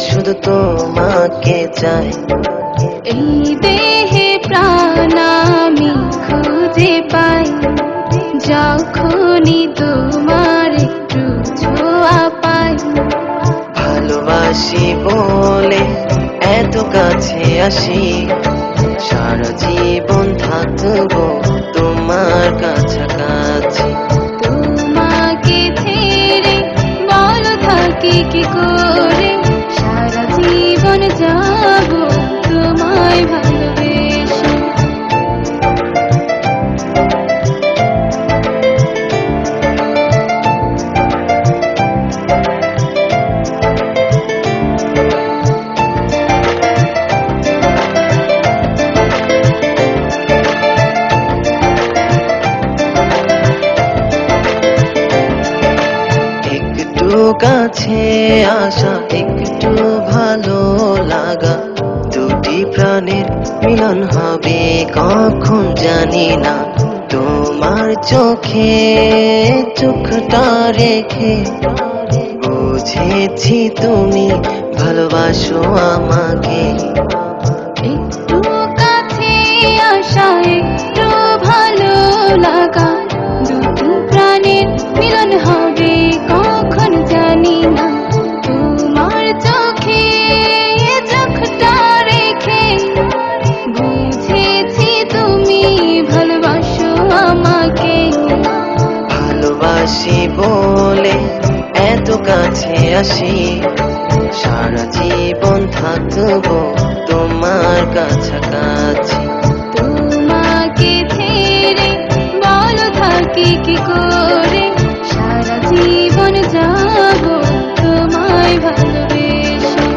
শুধু তোমাকে চাই। এই দেহে প্রাণ আমি খুঁজে পাই যখনই তোমার একটু ছোঁয়া পাই। ভালোবাসি বলে এত কাছে আসি, সারা জীবন থাকবো তোমার কাছাকাছি। তোমাকে ছেড়ে বলো থাকি কি করে, সারা জীবন যাব তোমায় ভালোবেসে। কাছে আসা, একটু ভালো লাগা, দুটি প্রাণের মিলন হবে কখন জানি না। তোমার চোখে চোখটা রেখে বুঝেছি তুমি ভালোবাসো আমাকে। একটু কাছে আসা, একটু ভালো লাগা, দুটো প্রাণের মিলন হবে কখন জানি না। তোমার চোখে চোখটা রেখে বুঝেছি তুমি ভালোবাসো আমাকে। ভালোবাসি বলে এত কাছে আসি, সারা জীবন থাকবো তোমার কাছাকাছি। তোমাকে ছেড়ে বলো থাকি কি করে, সারা জীবন যাব তোমায় ভালোবেসে।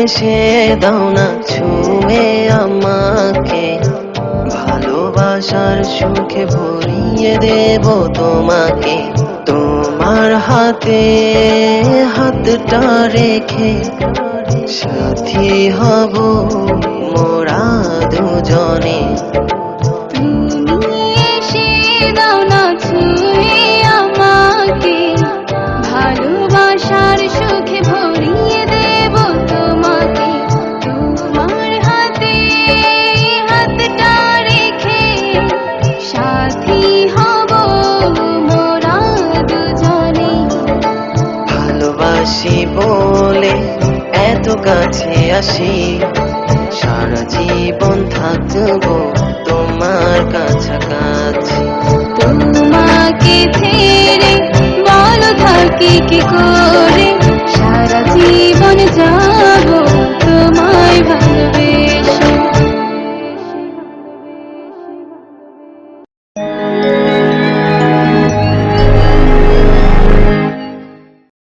এসে দাও না ছুঁয়ে আমাকে, ভালোবাসার সুখে ভরিয়ে দেব তোমাকে। তোমার হাতে হাতটা রেখে সাথী হব মোরা দুজনে। তুমি এসে দাও না ছুঁয়ে আমাকে, ভালোবাসার সুখে ভরিয়ে দেব তোমাকে। তোমার হাতে হাতটা রেখে সাথী হব মোরা দুজনে। ভালোবাসি বলে এত কাছে আসি, সারা জীবন থাকবো তোমার কাছাকাছি। তোমাকে ছেড়ে বলো থাকি কি করে, সারা জীবন যাব